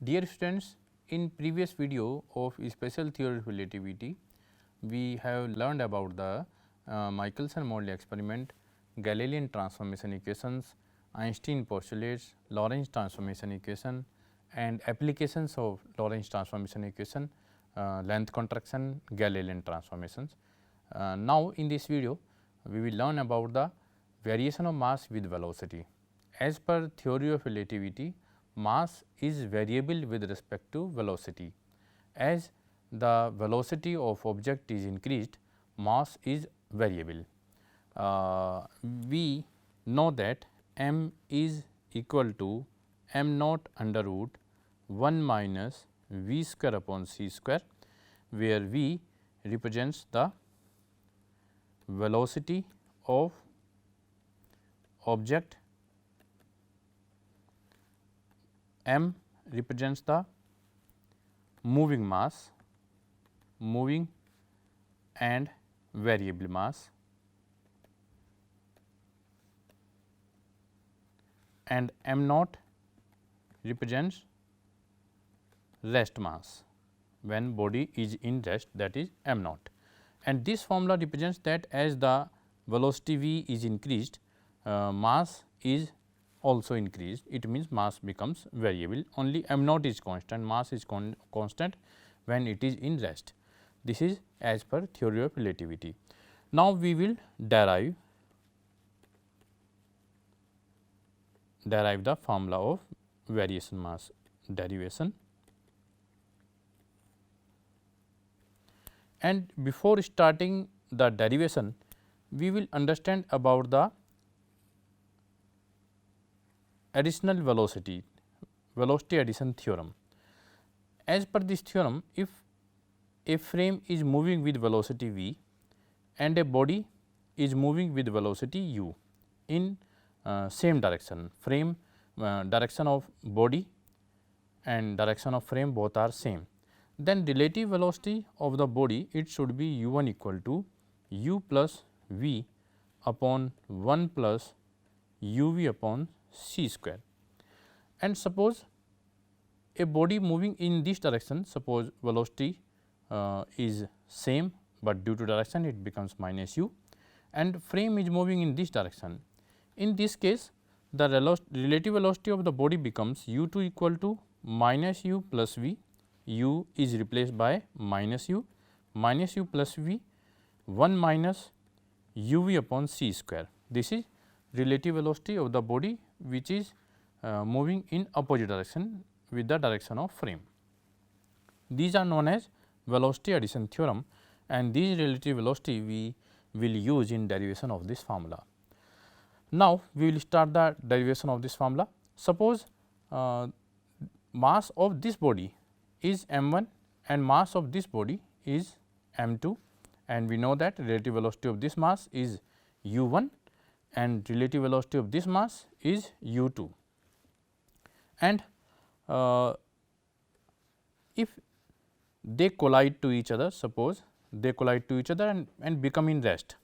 Dear students, in previous video of special theory of relativity, we have learned about the Michelson-Morley experiment, Galilean transformation equations, Einstein postulates, Lorentz transformation equation and applications of Lorentz transformation equation, length contraction, Galilean transformations. Now, in this video, we will learn about the variation of mass with velocity. As per theory of relativity, mass is variable with respect to velocity. As the velocity of object is increased, mass is variable. We know that m is equal to m naught under root 1 minus v square upon c square, where v represents the velocity of object, m represents the moving mass, moving and variable mass, and m naught represents rest mass when body is in rest, that is m naught. And this formula represents that as the velocity v is increased, mass is also increased. It means mass becomes variable, only m naught is constant, mass is constant when it is in rest. This is as per theory of relativity. Now, we will derive the formula of variation mass derivation. And before starting the derivation, we will understand about the additional velocity addition theorem. As per this theorem, if a frame is moving with velocity v and a body is moving with velocity u in same direction, frame direction of body and direction of frame both are same, then relative velocity of the body, it should be u 1 equal to u plus v upon 1 plus u v upon c square. And suppose a body moving in this direction, suppose velocity is same, but due to direction it becomes minus u, and frame is moving in this direction. In this case, the relative velocity of the body becomes u 2 equal to minus u plus v, u is replaced by minus u plus v 1 minus u v upon c square. This is relative velocity of the body which is moving in opposite direction with the direction of frame. These are known as velocity addition theorem, and these relative velocity we will use in derivation of this formula. Now, we will start the derivation of this formula. Suppose mass of this body is m 1 and mass of this body is m 2, and we know that relative velocity of this mass is u 1 and relative velocity of this mass is u 2. And if they collide to each other, suppose they collide to each other and become in rest.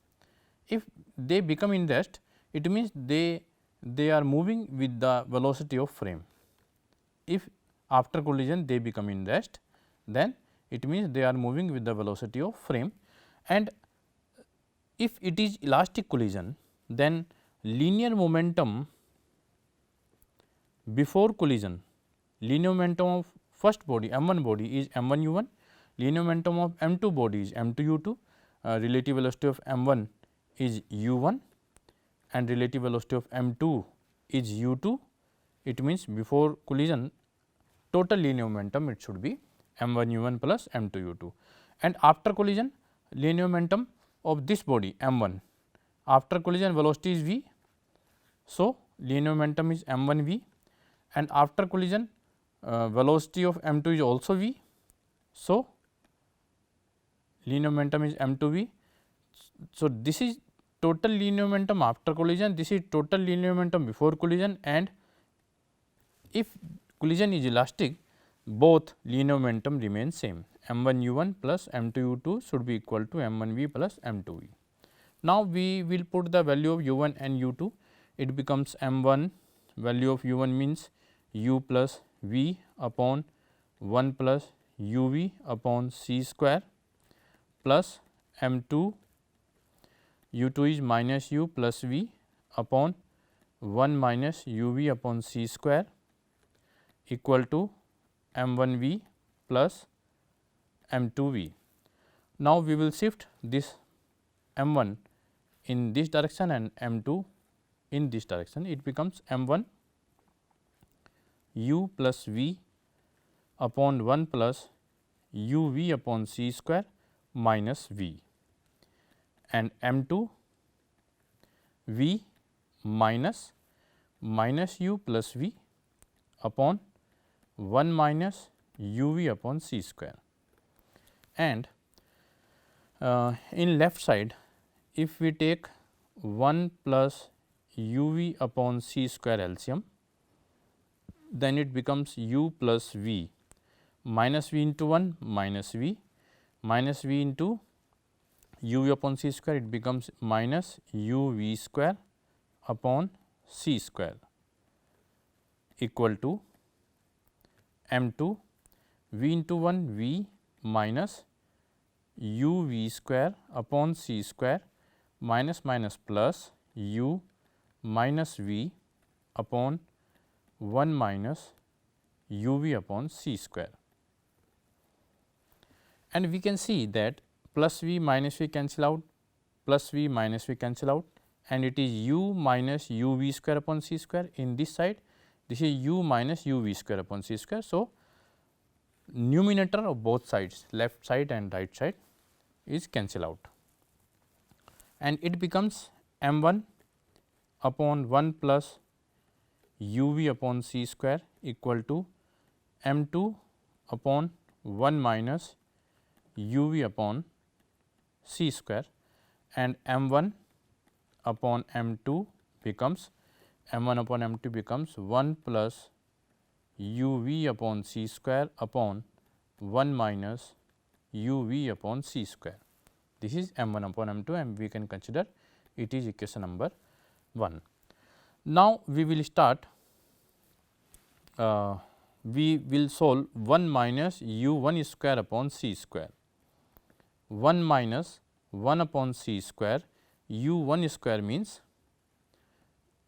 If they become in rest, it means they are moving with the velocity of frame. If after collision they become in rest, then it means they are moving with the velocity of frame. And if it is elastic collision, then linear momentum before collision, linear momentum of first body m 1 body is m 1 u 1, linear momentum of m 2 body is m 2 u 2, relative velocity of m 1 is u 1 and relative velocity of m 2 is u 2. It means before collision total linear momentum it should be m 1 u 1 plus m 2 u 2, and after collision linear momentum of this body m 1, after collision velocity is v. So, linear momentum is m 1 v, and after collision velocity of m 2 is also v. So, linear momentum is m 2 v. So, this is total linear momentum after collision, this is total linear momentum before collision, and if collision is elastic, both linear momentum remain same, m 1 u 1 plus m 2 u 2 should be equal to m 1 v plus m 2 v. Now, we will put the value of u 1 and u 2, it becomes m 1, value of u 1 means u plus V upon 1 plus u v upon c square plus m 2 u 2 is minus u plus v upon 1 minus u v upon c square equal to m 1 v plus m 2 v. Now, we will shift this m 1 in this direction and m 2 in this direction. It becomes m 1 u plus v upon 1 plus u v upon c square minus v, and m 2 v minus u plus v upon 1 minus u v upon c square. And in left side, if we take 1 plus u v upon c square LCM, then it becomes u plus v minus v into 1 minus v into u v upon c square, it becomes minus u v square upon c square equal to m 2 v into 1 v minus u v square upon c square minus plus u minus v upon 1 minus u v upon c square. And we can see that plus v minus v cancel out, plus v minus v cancel out, and it is u minus u v square upon c square in this side. This is u minus u v square upon c square. So, numerator of both sides, left side and right side, is cancel out, and it becomes m 1 upon 1 plus u v upon c square equal to m 2 upon 1 minus u v upon c square, and m 1 upon m 2 becomes m 1 upon m 2 becomes 1 plus u v upon c square upon 1 minus u v upon c square. This is m 1 upon m 2, and we can consider it is equation number 1. Now, we will start we will solve 1 minus u 1 square upon c square. 1 minus 1 upon c square, u 1 square means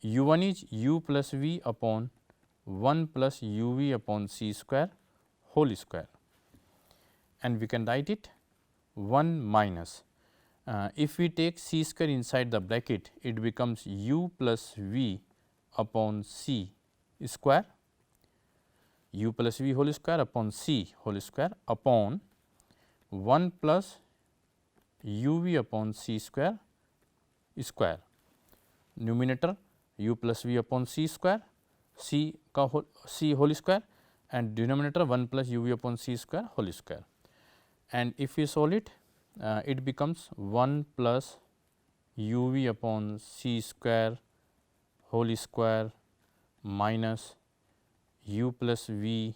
u 1 is u plus v upon 1 plus u v upon c square whole square, and we can write it 1 minus. If we take c square inside the bracket, it becomes u plus v upon c square, u plus v whole square upon c whole square upon 1 plus u v upon c square square. Numerator u plus v upon c square, c whole square, and denominator 1 plus u v upon c square whole square. And if we solve it, it becomes 1 plus u v upon c square whole square minus u plus v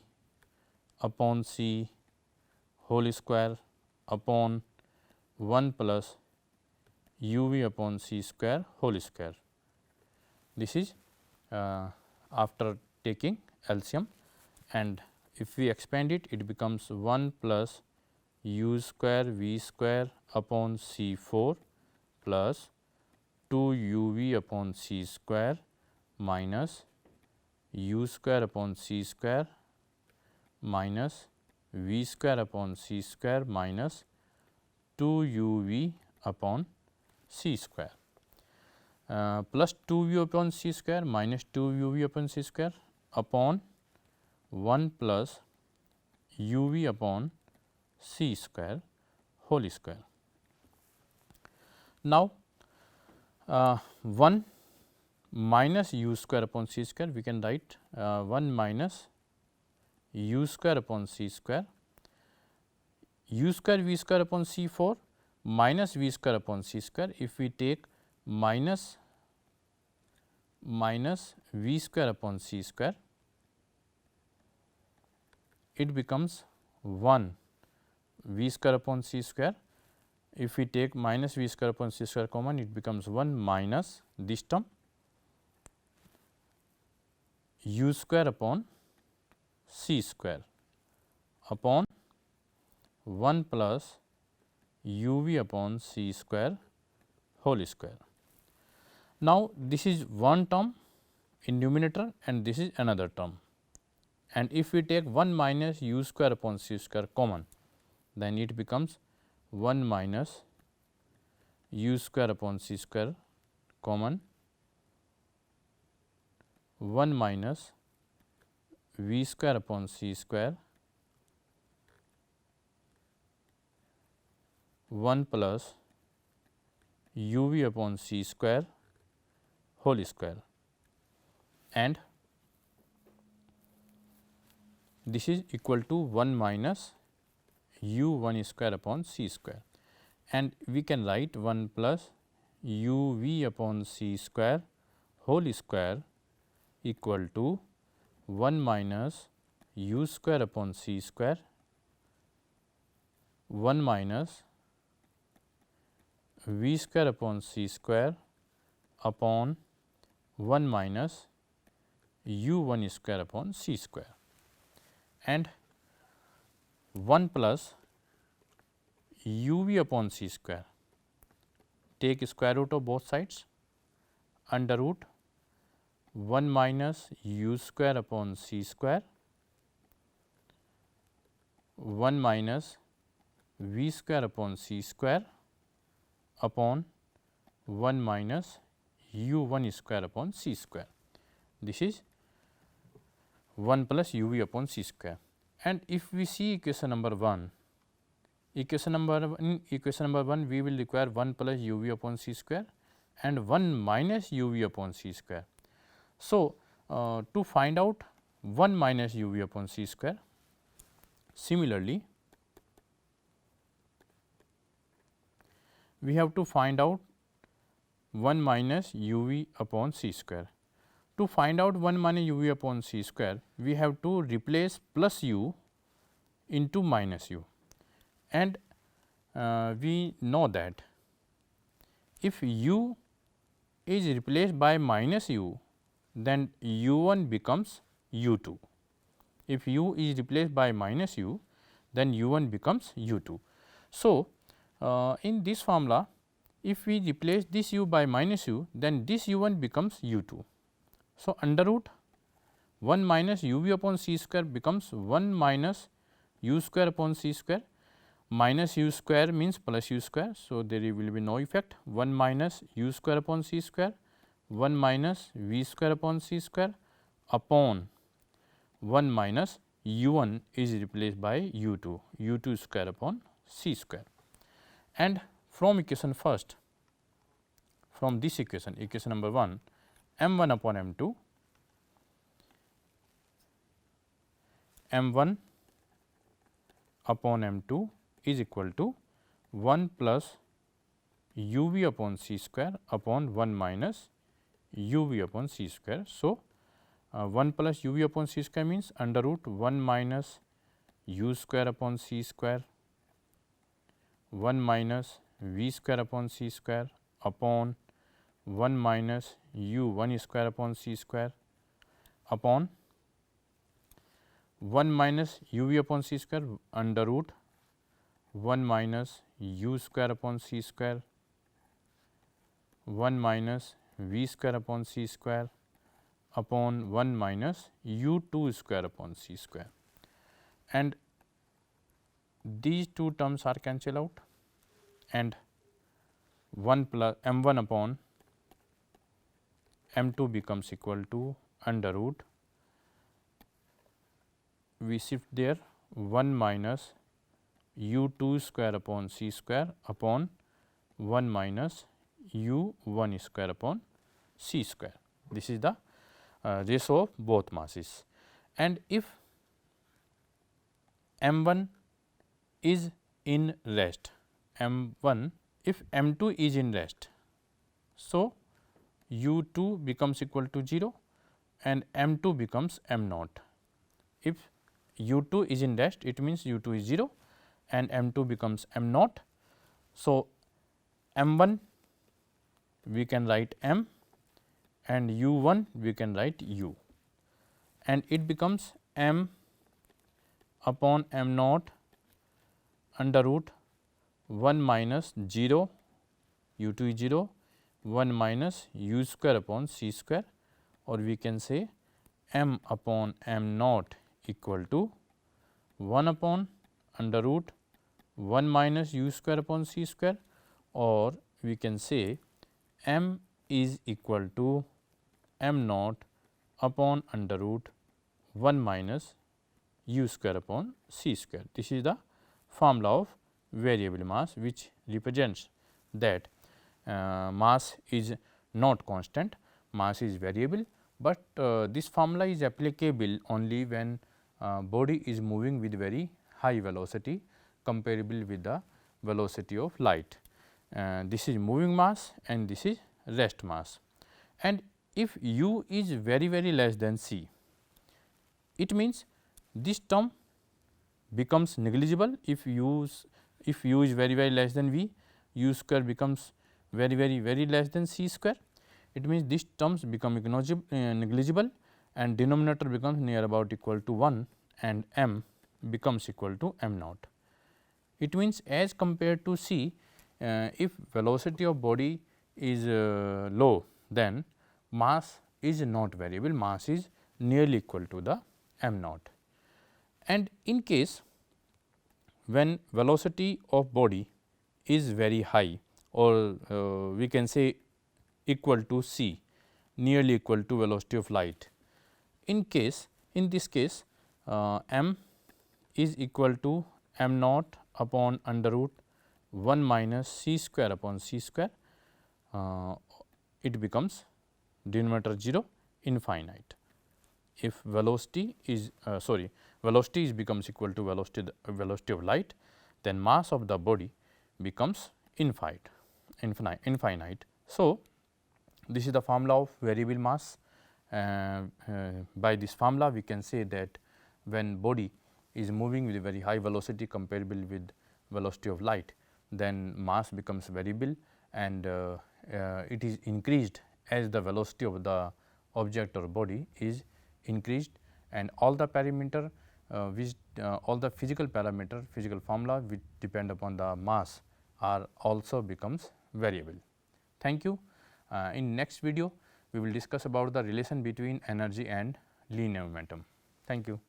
upon c whole square upon 1 plus u v upon c square whole square. This is after taking LCM, and if we expand it, it becomes 1 plus u square v square upon c 4 plus 2 u v upon c square minus u square upon c square minus v square upon c square minus 2 u v upon c square plus 2 v upon c square minus 2 u v upon c square upon 1 plus u v upon c square whole square. Now, 1 minus u square upon c square, we can write 1 minus u square upon c square, u square v square upon c 4 minus v square upon c square. If we take minus v square upon c square, it becomes 1 v square upon c square. If we take minus v square upon c square common, it becomes 1 minus this term u square upon c square upon 1 plus u v upon c square whole square. Now, this is one term in numerator and this is another term, and if we take 1 minus u square upon c square common, then it becomes 1 minus u square upon c square common 1 minus v square upon c square 1 plus u v upon c square whole square, and this is equal to 1 minus u 1 square upon c square, and we can write 1 plus u v upon c square whole square equal to 1 minus u square upon c square 1 minus v square upon c square upon 1 minus u 1 square upon c square, and 1 plus u v upon c square, take square root of both sides, under root 1 minus u square upon c square 1 minus v square upon c square upon 1 minus u 1 square upon c square. This is 1 plus u v upon c square, and if we see equation number 1, equation number 1 we will require 1 plus u v upon c square and 1 minus u v upon c square. So, to find out 1 minus u v upon c square, similarly we have to find out 1 minus u v upon c square. To find out 1 minus u v upon c square, we have to replace plus u into minus u, and we know that if u is replaced by minus u, then u 1 becomes u 2. If u is replaced by minus u, then u 1 becomes u 2. So, in this formula, if we replace this u by minus u, then this u 1 becomes u 2. So, under root 1 minus u v upon c square becomes 1 minus u square upon c square, minus u square means plus u square. So, there will be no effect, 1 minus u square upon c square 1 minus v square upon c square upon 1 minus u 1 is replaced by u 2, u 2 square upon c square. And from equation first, from this equation, equation number 1, m 1 upon m 2, m 1 upon m 2 is equal to 1 plus u v upon c square upon 1 minus u v upon c square. So, 1 plus u v upon c square means under root 1 minus u square upon c square 1 minus v square upon c square upon 1 minus u 1 square upon c square upon 1 minus u v upon c square under root 1 minus u square upon c square 1 minus v square upon c square upon 1 minus u 2 square upon c square, and these two terms are cancelled out, and 1 plus m 1 upon m 2 becomes equal to under root, we shift there 1 minus u 2 square upon c square upon 1 minus u 1 square upon c square. This is the ratio of both masses, and if m 1 is in rest, m 1 if m 2 is in rest, so u 2 becomes equal to 0 and m 2 becomes m naught. If u 2 is in rest, it means u 2 is 0 and m 2 becomes m naught. So, m 1 we can write m and u 1 we can write u, and it becomes m upon m naught under root 1 minus 0 u2 is 0 1 minus u square upon c square, or we can say m upon m naught equal to 1 upon under root 1 minus u square upon c square, or we can say m is equal to m naught upon under root 1 minus u square upon c square. This is the formula of variable mass, which represents that mass is not constant, mass is variable, but this formula is applicable only when body is moving with very high velocity comparable with the velocity of light. This is moving mass and this is rest mass, and if u is very less than c, it means this term becomes negligible. If u is very less than v, u square becomes very less than c square. It means these terms become negligible and denominator becomes near about equal to 1 and m becomes equal to m naught. It means as compared to c, if velocity of body is low, then mass is not variable, mass is nearly equal to the m naught. And in case when velocity of body is very high, or we can say equal to c, nearly equal to velocity of light, in this case m is equal to m naught upon under root 1 minus c square upon c square, it becomes denominator 0 infinite. If velocity is velocity becomes equal to velocity of light, then mass of the body becomes infinite. So, this is the formula of variable mass. By this formula we can say that when body is moving with a very high velocity comparable with velocity of light, then mass becomes variable, and it is increased as the velocity of the object or body is increased, and all the parameter all the physical parameter, physical formula which depend upon the mass are also becomes variable. Thank you. In next video we will discuss about the relation between energy and linear momentum. Thank you.